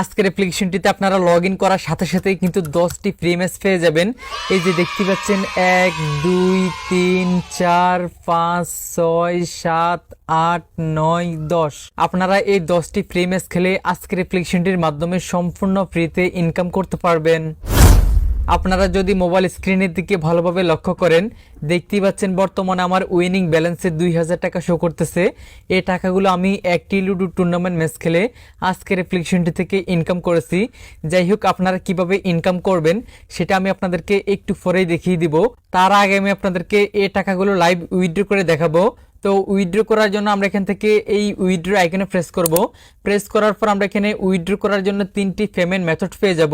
আজকের অ্যাপ্লিকেশনটিতে আপনারা log in করার সাথে সাথেই কিন্তু 10টি ফ্রি ম্যাচ পেয়ে যাবেন। এই যে দেখতে পাচ্ছেন 1 2 3 4 5 6 7 8 9 10। আপনারা এই 10টি ফ্রি ম্যাচ খেলে আজকের অ্যাপ্লিকেশনটির মাধ্যমে সম্পূর্ণ ফ্রিতে ইনকাম করতে পারবেন। আপনারা যদি মোবাইল স্ক্রিনের দিকে ভালোভাবে লক্ষ্য করেন, দেখতেই পাচ্ছেন বর্তমানে আমার উইনিং ব্যালেন্সে 2000 টাকা শো করতেছে। এই টাকাগুলো আমি একটি লুডো টুর্নামেন্ট ম্যাচ খেলে আজকের অ্যাপ্লিকেশনটি থেকে ইনকাম করেছি। যাই হোক, আপনারা কিভাবে ইনকাম করবেন সেটা আমি আপনাদেরকে একটু পরেই দেখিয়ে দিব। তার আগে আমি আপনাদেরকে এই টাকাগুলো লাইভ উইথড্র করে দেখাবো। তো উইথড্র করার জন্য আমরা এখান থেকে এই উইথড্র আইকনে প্রেস করব। প্রেস করার পর আমরা এখানে উইথড্র করার জন্য 3টি পেমেন্ট মেথড পেয়ে যাব,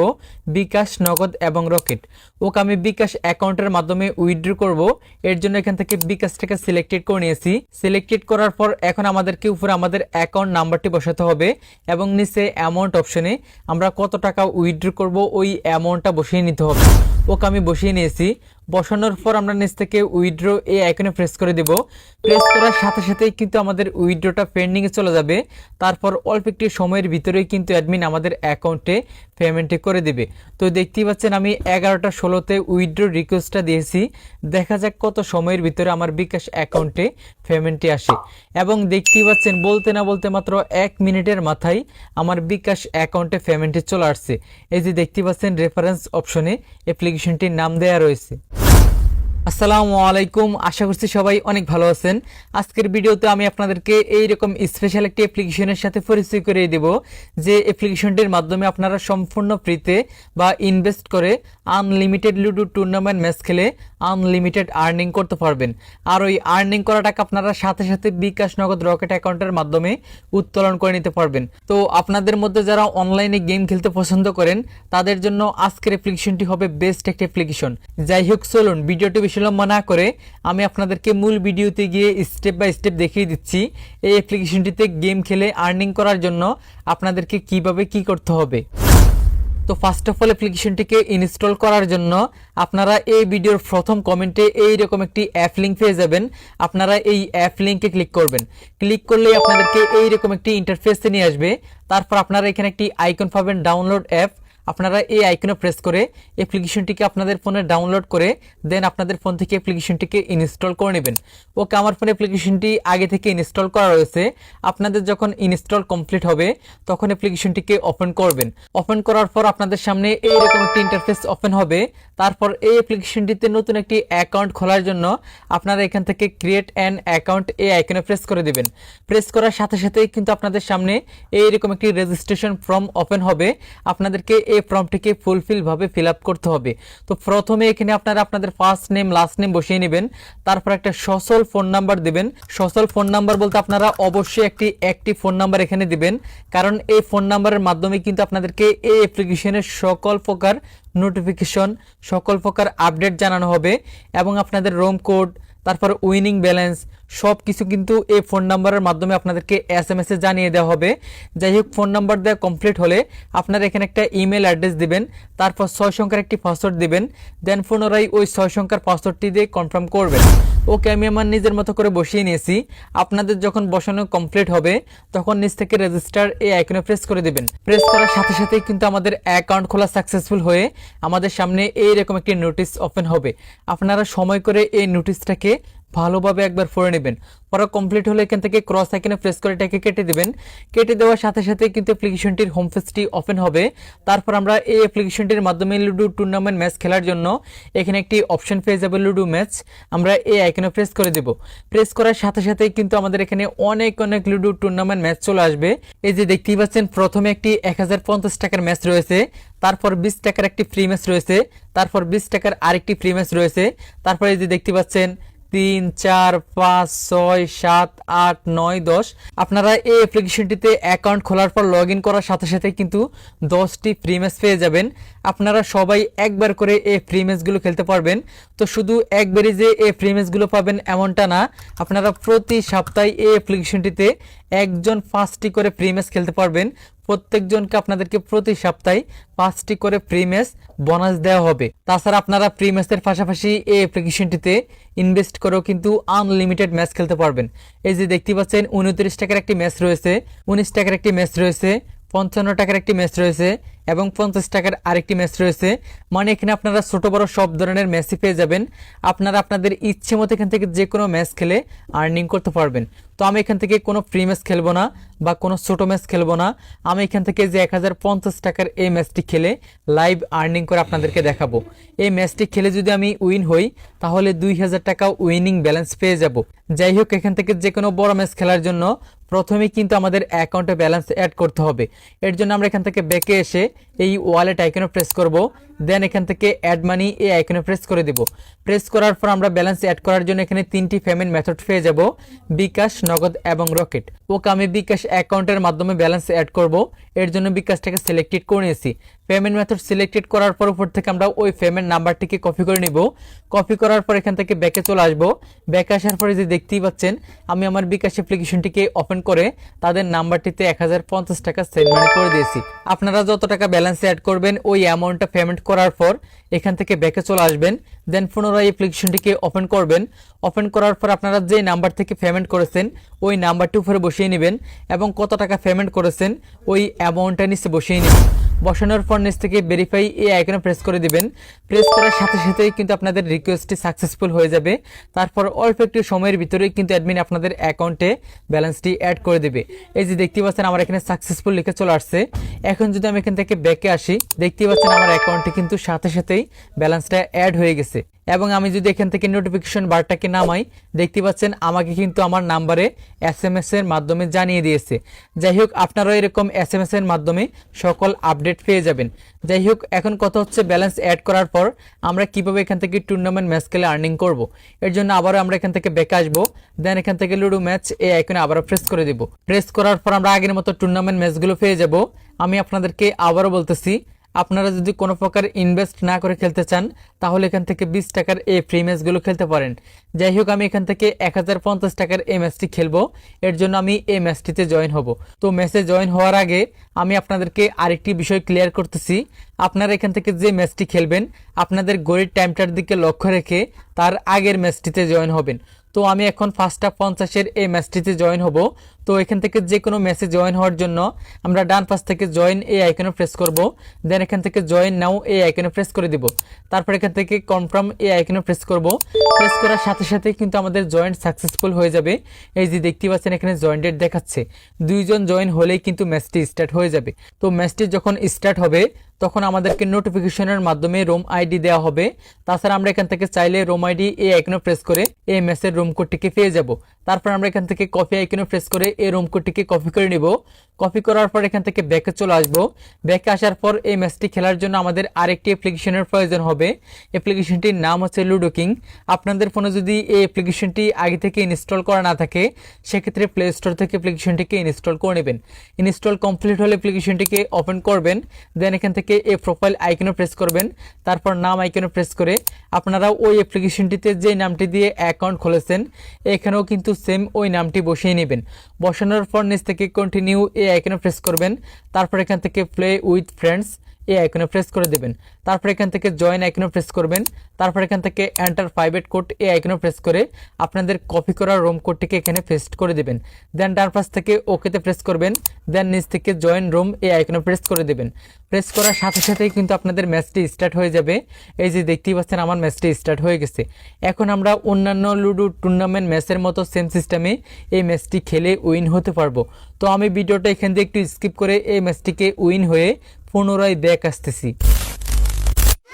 বিকাশ, নগদ এবং রকেট। ওকে আমি বিকাশ অ্যাকাউন্টের মাধ্যমে উইথড্র করব। এর জন্য এখান থেকে বিকাশটাকে সিলেক্টেড করে নিয়েছি। সিলেক্টেড করার পর এখন আমাদেরকে উপরে আমাদের অ্যাকাউন্ট নাম্বারটি বসাতে হবে এবং নিচে অ্যামাউন্ট অপশনে আমরা কত টাকা উইথড্র করব ওই অ্যামাউন্টটা বসিয়ে নিতে হবে। ওকে আমি বসিয়ে নিয়েছি। বসানোর পর আমরা নিচ থেকে উইথড্র এই আইকনে প্রেস করে দেব। প্রেস করার সাথে সাথেই কিন্তু আমাদের উইথড্রটা পেন্ডিংয়ে চলে যাবে। তারপর অল্প একটি সময়ের ভিতরেই কিন্তু অ্যাডমিন আমাদের অ্যাকাউন্টে পেমেন্টটি করে দেবে। তো দেখতেই পাচ্ছেন আমি 11টা 16তে উইথড্র রিকোয়েস্টটা দিয়েছি। দেখা যাক কত সময়ের ভিতরে আমার বিকাশ অ্যাকাউন্টে পেমেন্টটি আসে। এবং দেখতেই পাচ্ছেন বলতে না বলতে মাত্র 1 মিনিটের মাথায় আমার বিকাশ অ্যাকাউন্টে পেমেন্টটি চলে আসছে। এই যে দেখতে পাচ্ছেন রেফারেন্স অপশনে অ্যাপ্লিকেশনটির নাম দেয়া রয়েছে। আসসালামু আলাইকুম, আশা করছি সবাই অনেক ভালো আছেন। আজকের ভিডিওতে আমি আপনাদেরকে এইরকম স্পেশাল একটি অ্যাপ্লিকেশনের সাথে পরিচয় করিয়ে দেব, যে অ্যাপ্লিকেশনটির মাধ্যমে আপনারা সম্পূর্ণ ফ্রিতে বা ইনভেস্ট করে আনলিমিটেড লুডো টুর্নামেন্ট ম্যাচ খেলে আনলিমিটেড আর্নিং করতে পারবেন। আর ওই আর্নিং করা টাকা আপনারা সাথে সাথে বিকাশ, নগদ, রকেট অ্যাকাউন্টের মাধ্যমে উত্তোলন করে নিতে পারবেন। তো আপনাদের মধ্যে যারা অনলাইনে গেম খেলতে পছন্দ করেন তাদের জন্য আজকের অ্যাপ্লিকেশনটি হবে বেস্ট একটা অ্যাপ্লিকেশন। যাই হোক, চলুন ভিডিওটি বিলম্ব না করে আমি আপনাদেরকে মূল ভিডিওতে গিয়ে স্টেপ বাই স্টেপ দেখিয়ে দিচ্ছি এই অ্যাপ্লিকেশনটিতে গেম খেলে আর্নিং করার জন্য আপনাদেরকে কিভাবে কি করতে হবে। তো ফার্স্ট অফ অল অ্যাপ্লিকেশনটিকে ইনস্টল করার জন্য আপনারা এই ভিডিওর প্রথম কমেন্টে এইরকম একটি অ্যাপ লিঙ্ক পেয়ে যাবেন। আপনারা এই অ্যাপ লিঙ্কে ক্লিক করবেন। ক্লিক করলেই আপনাদেরকে এইরকম একটি ইন্টারফেসে নিয়ে আসবে। তারপর আপনারা এখানে একটি আইকন পাবেন, ডাউনলোড অ্যাপ। আপনারা এই আইকনে প্রেস করে অ্যাপ্লিকেশনটিকে আপনাদের ফোনে ডাউনলোড করে দেন আপনাদের ফোন থেকে অ্যাপ্লিকেশনটিকে ইনস্টল করে নেবেন। ওকে, আমার ফোনে অ্যাপ্লিকেশনটি আগে থেকে ইনস্টল করা রয়েছে। আপনাদের যখন ইনস্টল কমপ্লিট হবে তখন অ্যাপ্লিকেশনটিকে ওপেন করবেন। ওপেন করার পর আপনাদের সামনে এইরকম একটি ইন্টারফেস ওপেন হবে। তারপর এই অ্যাপ্লিকেশনটিতে নতুন একটি অ্যাকাউন্ট খোলার জন্য আপনারা এখান থেকে ক্রিয়েট অ্যান অ্যাকাউন্ট এই আইকনে প্রেস করে দেবেন। প্রেস করার সাথে সাথেই কিন্তু আপনাদের সামনে এইরকম একটি রেজিস্ট্রেশন ফর্ম ওপেন হবে। আপনাদেরকে এই ফর্মটিকে ফুলফিল ভাবে ফিল আপ করতে হবে। তো প্রথমে এখানে আপনারা আপনাদের ফার্স্ট নেম, লাস্ট নেম বসিয়ে নেবেন। তারপর একটা সচল ফোন নাম্বার দিবেন। সচল ফোন নাম্বার বলতে আপনারা অবশ্যই একটি অ্যাক্টিভ ফোন নাম্বার এখানে দিবেন, কারণ এই ফোন নাম্বারের মাধ্যমে কিন্তু আপনাদেরকে এই অ্যাপ্লিকেশনের সকল প্রকার নোটিফিকেশন, সকল প্রকার আপডেট জানানো হবে এবং আপনাদের রোম কোড, তারপর উইনিং ব্যালেন্স সব কিছু কিন্তু এই ফোন নাম্বারের মাধ্যমে আপনাদেরকে SMS এ জানিয়ে দেওয়া হবে। যাই হোক, ফোন নাম্বার দেওয়া কমপ্লিট হলে আপনারা এখানে একটা ইমেল অ্যাড্রেস দিবেন। তারপর 6 সংখ্যার একটি পাসওয়ার্ড দিবেন। দেন পুনরায় ওই 6 সংখ্যার পাসওয়ার্ডটি দিয়ে কনফার্ম করবেন। ওকে, আমি আমার নিজের মতো করে বসিয়ে নিয়েছি। আপনাদের যখন বসানো কমপ্লিট হবে তখন নিচ থেকে রেজিস্টার এই আইকনে প্রেস করে দিবেন। প্রেস করার সাথে সাথেই কিন্তু আমাদের অ্যাকাউন্ট খোলা সাকসেসফুল হয়ে আমাদের সামনে এইরকম একটি নোটিশ ওপেন হবে। আপনারা সময় করে এই নোটিশটাকে ভালোভাবে একবার পড়ে নেবেন। পড়া কমপ্লিট হলে এখান থেকে ক্রস আইকনে প্রেস করে এটাকে কেটে দিবেন। কেটে দেওয়ার সাথে সাথে কিন্তু অ্যাপ্লিকেশনটির হোম পেজটি ওপেন হবে। তারপর আমরা এই অ্যাপ্লিকেশনটির মাধ্যমে লুডো টুর্নামেন্ট ম্যাচ খেলার জন্য এখানে একটি অপশন পেয়ে যাবে, লুডো ম্যাচ। আমরা এই আইকনে প্রেস করে দেব। প্রেস করার সাথে সাথে কিন্তু আমাদের এখানে অনেক অনেক লুডো টুর্নামেন্ট ম্যাচ চলে আসবে। এই যে দেখতেই পাচ্ছেন প্রথমে একটি 1050 টাকার ম্যাচ রয়েছে, তারপর 20 টাকার একটি ফ্রি ম্যাচ রয়েছে, তারপর 20 টাকার আরেকটি ফ্রি ম্যাচ রয়েছে। তারপর এই যে দেখতে পাচ্ছেন 3 4 5 6 7 8 9 10। আপনারা এই অ্যাপ্লিকেশনটিতে অ্যাকাউন্ট খোলার পর লগ ইন করার সাথে সাথে কিন্তু 10টি ফ্রি ম্যাচ পেয়ে যাবেন। আপনারা সবাই একবার করে এই ফ্রি ম্যাচগুলো খেলতে পারবেন। তো শুধু একবারই যে এই ফ্রি ম্যাচগুলো পাবেন এমনটা না, আপনারা প্রতি সপ্তাহে এই অ্যাপ্লিকেশনটিতে একজন 5টি করে ফ্রি ম্যাচ খেলতে পারবেন। প্রত্যেকজনকে আপনাদেরকে প্রতি সপ্তাহে 5টি করে ফ্রি ম্যাচ বোনাস দেওয়া হবে। তাছাড়া আপনারা ফ্রি ম্যাচের পাশাপাশি এই অ্যাপ্লিকেশনটিতে ইনভেস্ট করেও কিন্তু আনলিমিটেড ম্যাচ খেলতে পারবেন। এই যে দেখতে পাচ্ছেন 29 টাকার একটি ম্যাচ রয়েছে, 19 টাকার একটি ম্যাচ রয়েছে, 55 টাকার একটি ম্যাচ রয়েছে এবং 50 টাকার আরেকটি ম্যাচ রয়েছে। মানে এখানে আপনারা ছোট বড় সব ধরনের ম্যাচই পেয়ে যাবেন। আপনারা আপনাদের ইচ্ছে মতো এখান থেকে যে কোনো ম্যাচ খেলে আর্নিং করতে পারবেন। তো আমি এখান থেকে কোনো ফ্রি ম্যাচ খেলবো না বা কোনো ছোট ম্যাচ খেলবো না। আমি এখান থেকে যে 1050 টাকার এই ম্যাচটি খেলে লাইভ আর্নিং করে আপনাদেরকে দেখাবো। এই ম্যাচটি খেলে যদি আমি উইন হই তাহলে 2000 টাকা উইনিং ব্যালেন্স পেয়ে যাব। যাই হোক, এখান থেকে যে কোনো বড় ম্যাচ খেলার জন্য প্রথমেই কিন্তু আমাদের অ্যাকাউন্টে ব্যালেন্স অ্যাড করতে হবে। এর জন্য আমরা এখান থেকে ব্যাকে এসে এই ওয়ালেট আইকনে প্রেস করব, দেন এখান থেকে অ্যাড মানি এই আইকনে প্রেস করে দেব। প্রেস করার পর আমরা ব্যালেন্স অ্যাড করার জন্য এখানে 3টি পেমেন্ট মেথড পেয়ে যাব, বিকাশ, নগদ এবং রকেট। ওকে, আমি বিকাশ অ্যাকাউন্টের মাধ্যমে ব্যালেন্স অ্যাড করব। এর জন্য বিকাশটাকে সিলেক্টেড করে নিয়েছি। পেমেন্ট মেথড সিলেক্টেড করার পর উপর থেকে আমরা ওই পেমেন্ট নাম্বারটিকে কপি করে নিব। কপি করার পর এখান থেকে ব্যাকে চলে আসব। ব্যাকে আসার পরে যে দেখতেই পাচ্ছেন আমি আমার বিকাশ অ্যাপ্লিকেশনটিকে ওপেন করে তাদের নাম্বারটিতে 1050 টাকা সেন্ড মানি করে দিয়েছি। আপনারা যত টাকা ব্যালেন্স অ্যাড করবেন ওই অ্যামাউন্টটা পেমেন্ট করার পর এখান থেকে ব্যাকে চলে আসবেন, দেন পুনরায় অ্যাপ্লিকেশনটিকে ওপেন করবেন। ওপেন করার পর আপনারা যে নাম্বার থেকে পেমেন্ট করেছেন ওই নাম্বারটি উপরে বসিয়ে নেবেন এবং কত টাকা পেমেন্ট করেছেন ওই অ্যামাউন্টটা নিচে বসিয়ে নেবেন। বসানোর পর নিচ থেকে ভেরিফাই এই আইকনে প্রেস করে দিবেন। প্রেস করার সাথে সাথেই কিন্তু আপনাদের রিকোয়েস্টটি সাকসেসফুল হয়ে যাবে। তারপর অল্প একটু সময়ের ভিতরেই কিন্তু অ্যাডমিন আপনাদের অ্যাকাউন্টে ব্যালেন্সটি অ্যাড করে দেবে। এই যে দেখতে পাচ্ছেন আমার এখানে সাকসেসফুল লিখে চলে আসছে। এখন যদি আমি এখান থেকে ব্যাকে আসি, দেখতে পাচ্ছেন আমার অ্যাকাউন্টে কিন্তু সাথে সাথেই ব্যালেন্সটা অ্যাড হয়ে গেছে। এবং আমি যদি এখান থেকে নোটিফিকেশন বারটাকে নামাই, দেখতে পাচ্ছেন আমাকে কিন্তু আমার নাম্বারে SMS এর মাধ্যমে জানিয়ে দিয়েছে। যাই হোক, আপনারাও এরকম SMS এর মাধ্যমে সকল আপডেট পেয়ে যাবেন। যাই হোক, এখন কথা হচ্ছে ব্যালেন্স অ্যাড করার পর আমরা কিভাবে এখান থেকে টুর্নামেন্ট ম্যাচ খেলে আর্নিং করব। এর জন্য আবারও আমরা এখান থেকে ব্যাক আসবো, দেন এখান থেকে লুডো ম্যাচ এই আইকনে আবারও প্রেস করে দিব। প্রেস করার পর আমরা আগের মতো টুর্নামেন্ট ম্যাচগুলো পেয়ে যাব। আমি আপনাদেরকে আবারও বলতেছি, আপনারা যদি কোনো প্রকার ইনভেস্ট না করে খেলতে চান তাহলে এখান থেকে 20 টাকার এই ফ্রি ম্যাচগুলো খেলতে পারেন। যাই হোক, আমি এখান থেকে 1050 টাকার এই ম্যাচটি খেলবো। এর জন্য আমি এই ম্যাচটিতে জয়েন হব। তো ম্যাচে জয়েন হওয়ার আগে আমি আপনাদেরকে আরেকটি বিষয় ক্লিয়ার করতেছি। আপনারা এখান থেকে যে ম্যাচটি খেলবেন আপনাদের ঘড়ির টাইমটার দিকে লক্ষ্য রেখে তার আগের ম্যাচটিতে জয়েন হবেন। তো আমি এখন 50 এই ম্যাচটিতে জয়েন হব। তো এখান থেকে যে কোনো ম্যাচে জয়েন হওয়ার জন্য আমরা ডান পাশ থেকে জয়েন এই আইকনে প্রেস করব, দেন এখান থেকে জয়েন নাও এই আইকনে প্রেস করে দিব। তারপর এখান থেকে কনফার্ম এই আইকনে প্রেস করব। প্রেস করার সাথে সাথে কিন্তু আমাদের জয়েন্ট সাকসেসফুল হয়ে যাবে। এই যে দেখতে পাচ্ছেন এখানে জয়েন্টেড দেখাচ্ছে। 2 জন জয়েন হলেই কিন্তু ম্যাচটি স্টার্ট হয়ে যাবে। তো ম্যাচটি যখন স্টার্ট হবে তখন আমাদেরকে নোটিফিকেশনের মাধ্যমে রুম আইডি দেওয়া হবে। তাছাড়া আমরা এখান থেকে চাইলে রুম আইডি এই আইকনে প্রেস করে এই ম্যাচের রুম কোডটিকে পেয়ে যাব। তারপর আমরা এখান থেকে কপি আইকনে প্রেস করে এই রুম কোডটিকে কপি করে নিব। কপি করার পর এখান থেকে ব্যাকে চলে আসব। ব্যাকে আসার পর এই ম্যাচটি খেলার জন্য আমাদের আরেকটি অ্যাপ্লিকেশনের প্রয়োজন হবে। অ্যাপ্লিকেশনটির নাম হচ্ছে লুডো কিং। আপনাদের ফোনে যদি এই অ্যাপ্লিকেশনটি আগে থেকে ইনস্টল করা না থাকে সেক্ষেত্রে প্লে স্টোর থেকে অ্যাপ্লিকেশনটিকে ইনস্টল করে নেবেন। ইনস্টল কমপ্লিট হলে অ্যাপ্লিকেশনটিকে ওপেন করবেন, দেন এখান থেকে এই প্রোফাইল আইকনে প্রেস করবেন। তারপর নাম আইকনে প্রেস করে আপনারা ওই অ্যাপ্লিকেশনটিতে যে নামটি দিয়ে অ্যাকাউন্ট খুলেছেন এখানেও কিন্তু সেম ওই নামটি বসিয়ে নেবেন। বসানোর পর নিচ থেকে কন্টিনিউ এই আইকনে প্রেস করবেন। তারপর এখান থেকে প্লে উইথ ফ্রেন্ডস এই আইকনে প্রেস করে দেবেন। তারপর এখান থেকে জয়েন আইকনে প্রেস করবেন। তারপর এখান থেকে এন্টার প্রাইভেট কোড এই আইকনে প্রেস করে আপনাদের কপি করা রুম কোডটিকে এখানে পেস্ট করে দেবেন। দেন ডান পাশ থেকে ওকেতে প্রেস করবেন, দেন নিচ থেকে জয়েন রুম এই আইকনে প্রেস করে দেবেন। প্রেস করার সাথে সাথেই কিন্তু আপনাদের ম্যাচটি স্টার্ট হয়ে যাবে। এই যে দেখতেই পাচ্ছেন আমার ম্যাচটি স্টার্ট হয়ে গেছে। এখন আমরা অন্যান্য লুডো টুর্নামেন্ট ম্যাচের মতো সেম সিস্টেমে এই ম্যাচটি খেলে উইন হতে পারবো। তো আমি ভিডিওটা এখান থেকে একটু স্কিপ করে এই ম্যাচটিকে উইন হয়ে পুনরায় ব্যাক আসতেছি।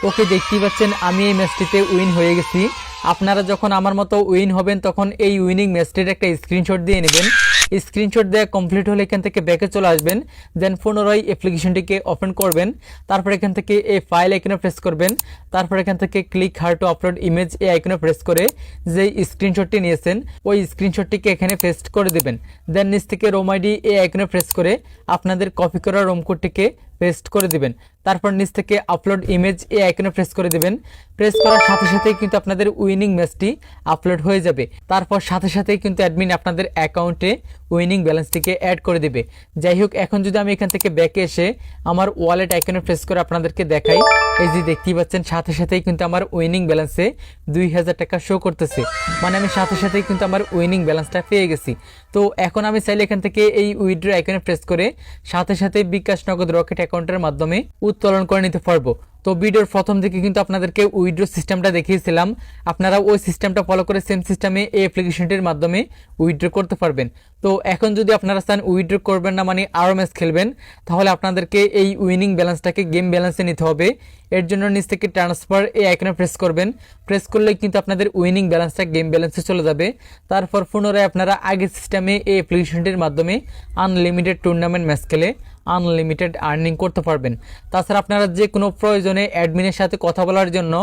ওকে, দেখতেই পাচ্ছেন আমি এই ম্যাচটিতে উইন হয়ে গেছি। আপনারা যখন আমার মতো উইন হবেন তখন এই উইনিং ম্যাচটির একটা স্ক্রিনশট দিয়ে নেবেন। স্ক্রিনশট দেওয়া কমপ্লিট হলে এখান থেকে ব্যাকে চলে আসবেন, দেন পুনরায় অ্যাপ্লিকেশনটিকে ওপেন করবেন। তারপর এখান থেকে এই ফাইল আইকনে প্রেস করবেন। তারপর এখান থেকে click here to upload image এই আইকনে প্রেস করে যে স্ক্রিনশটটি নিয়েছেন ওই স্ক্রিনশটটিকে এখানে পেস্ট করে দেবেন। দেন নিচ থেকে রোম আইডি এই আইকনে প্রেস করে আপনাদের কপি করা রোম কোডটিকে পেস্ট করে দিবেন। তারপর নিচ থেকে আপলোড ইমেজ এই আইকনে প্রেস করে দিবেন। প্রেস করার সাথে সাথেই কিন্তু আপনাদের উইনিং ম্যাচটি আপলোড হয়ে যাবে। তারপর সাথে সাথেই কিন্তু অ্যাডমিন আপনাদের অ্যাকাউন্টে উইনিং ব্যালেন্সটিকে অ্যাড করে দিবে। যাই হোক, এখন যদি আমি এখান থেকে ব্যাকে এসে আমার ওয়ালেট আইকনে প্রেস করে আপনাদেরকে দেখাই এই যে দেখতেই পাচ্ছেন সাথে সাথেই কিন্তু আমার উইনিং ব্যালেন্সে 2000 টাকা শো করতেছে, মানে আমি সাথে সাথেই কিন্তু আমার উইনিং ব্যালেন্সটা পেয়ে গেছি। তো এখন আমি চাইলে এখান থেকে এই উইথড্র আইকনে প্রেস করে সাথে সাথে বিকাশ নগদ রকেট অ্যাকাউন্টের মাধ্যমে উত্তোলন করে নিতে পারবো। তো ভিডিওর প্রথম দিকে কিন্তু আপনাদেরকে উইথড্র সিস্টেমটা দেখিয়েছিলাম, আপনারা ওই সিস্টেমটা ফলো করে সেম সিস্টেমে এই অ্যাপ্লিকেশনটির মাধ্যমে উইথড্র করতে পারবেন। তো এখন যদি আপনারা চান উইথড্র করবেন না মানে আরও ম্যাচ খেলবেন, তাহলে আপনাদেরকে এই উইনিং ব্যালেন্সটাকে গেম ব্যালেন্সে নিতে হবে। এর জন্য নিচ থেকে ট্রান্সফার এই আইকনে প্রেস করবেন, প্রেস করলে কিন্তু আপনাদের উইনিং ব্যালেন্সটা গেম ব্যালেন্সে চলে যাবে। তারপর পুনরায় আপনারা আগের সিস্টেমে এই অ্যাপ্লিকেশনটির মাধ্যমে আনলিমিটেড টুর্নামেন্ট ম্যাচ খেলে আনলিমিটেড আর্নিং করতে পারবেন। তাছাড়া আপনারা যে কোনো প্রয়োজনে অ্যাডমিনের সাথে কথা বলার জন্য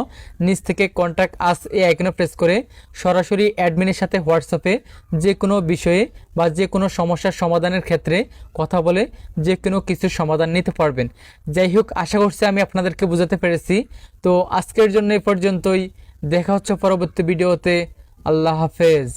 নিচ থেকে কন্ট্যাক্ট আস এই আইকনে প্রেস করে সরাসরি অ্যাডমিনের সাথে হোয়াটসঅ্যাপে যে কোনো বিষয়ে বা যে কোনো সমস্যার সমাধানের ক্ষেত্রে কথা বলে যে কোনো কিছুর সমাধান নিতে পারবেন। যাই হোক, আশা করছি আমি আপনাদেরকে বোঝাতে পেরেছি। তো আজকের জন্য এ পর্যন্তই, দেখা হচ্ছে পরবর্তী ভিডিওতে। আল্লাহ হাফেজ।